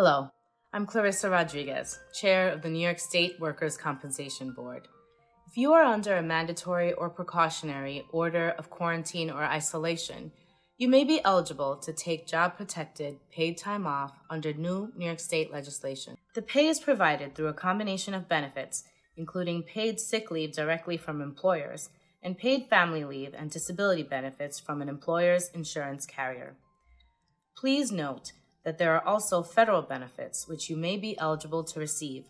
Hello, I'm Clarissa Rodriguez, Chair of the New York State Workers' Compensation Board. If you are under a mandatory or precautionary order of quarantine or isolation, you may be eligible to take job-protected paid time off under new New York State legislation. The pay is provided through a combination of benefits, including paid sick leave directly from employers and paid family leave and disability benefits from an employer's insurance carrier. Please note that there are also federal benefits which you may be eligible to receive.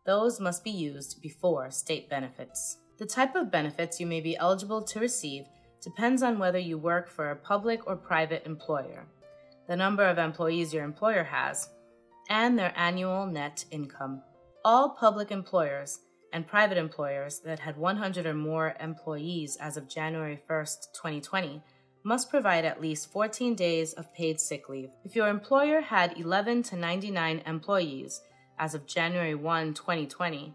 Those must be used before state benefits. The type of benefits you may be eligible to receive depends on whether you work for a public or private employer, the number of employees your employer has, and their annual net income. All public employers and private employers that had 100 or more employees as of January 1st, 2020, must provide at least 14 days of paid sick leave. If your employer had 11 to 99 employees as of January 1, 2020,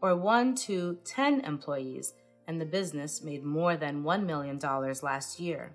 or 1 to 10 employees, and the business made more than $1 million last year,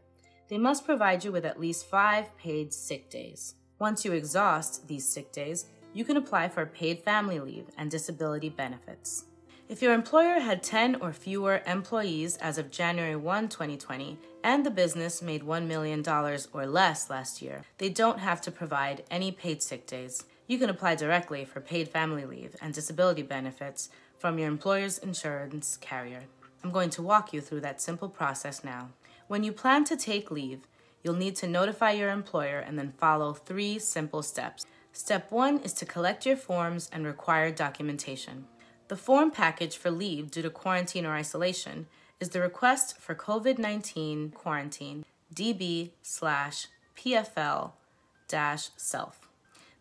they must provide you with at least 5 paid sick days. Once you exhaust these sick days, you can apply for paid family leave and disability benefits. If your employer had 10 or fewer employees as of January 1, 2020, and the business made $1 million or less last year, they don't have to provide any paid sick days. You can apply directly for paid family leave and disability benefits from your employer's insurance carrier. I'm going to walk you through that simple process now. When you plan to take leave, you'll need to notify your employer and then follow 3 simple steps. Step 1 is to collect your forms and required documentation. The form package for leave due to quarantine or isolation is the request for COVID-19 quarantine DB/PFL-self.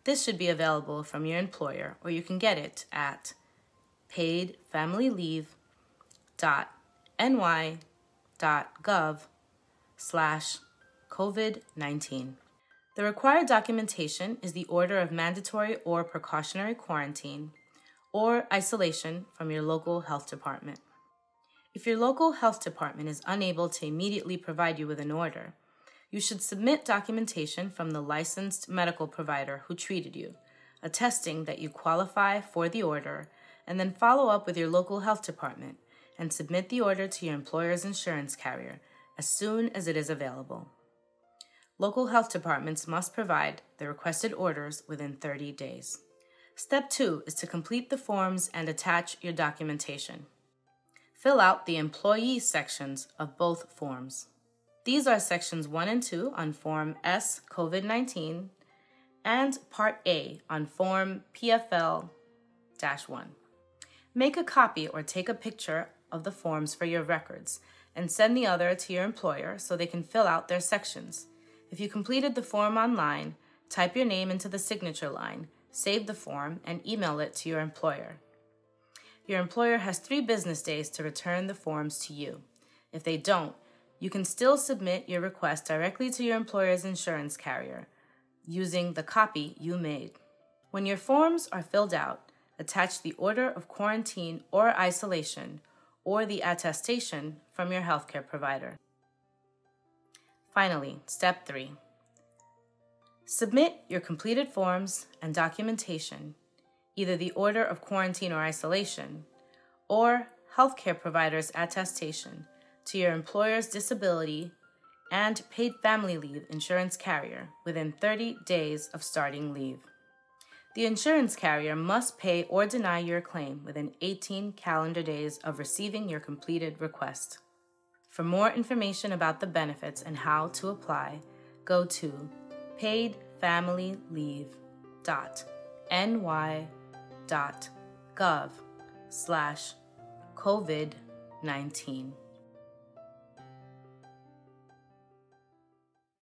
This should be available from your employer, or you can get it at paidfamilyleave.ny.gov/COVID-19. The required documentation is the order of mandatory or precautionary quarantine or isolation from your local health department. If your local health department is unable to immediately provide you with an order, you should submit documentation from the licensed medical provider who treated you, attesting that you qualify for the order, and then follow up with your local health department and submit the order to your employer's insurance carrier as soon as it is available. Local health departments must provide the requested orders within 30 days. Step 2 is to complete the forms and attach your documentation. Fill out the employee sections of both forms. These are sections 1 and 2 on Form S COVID-19 and Part A on Form PFL-1. Make a copy or take a picture of the forms for your records and send the other to your employer so they can fill out their sections. If you completed the form online, type your name into the signature line, save the form, and email it to your employer. Your employer has 3 business days to return the forms to you. If they don't, you can still submit your request directly to your employer's insurance carrier using the copy you made. When your forms are filled out, attach the order of quarantine or isolation or the attestation from your healthcare provider. Finally, Step 3. Submit your completed forms and documentation, either the order of quarantine or isolation, or healthcare provider's attestation to your employer's disability and paid family leave insurance carrier within 30 days of starting leave. The insurance carrier must pay or deny your claim within 18 calendar days of receiving your completed request. For more information about the benefits and how to apply, go to paidfamilyleave.ny.gov/COVID-19.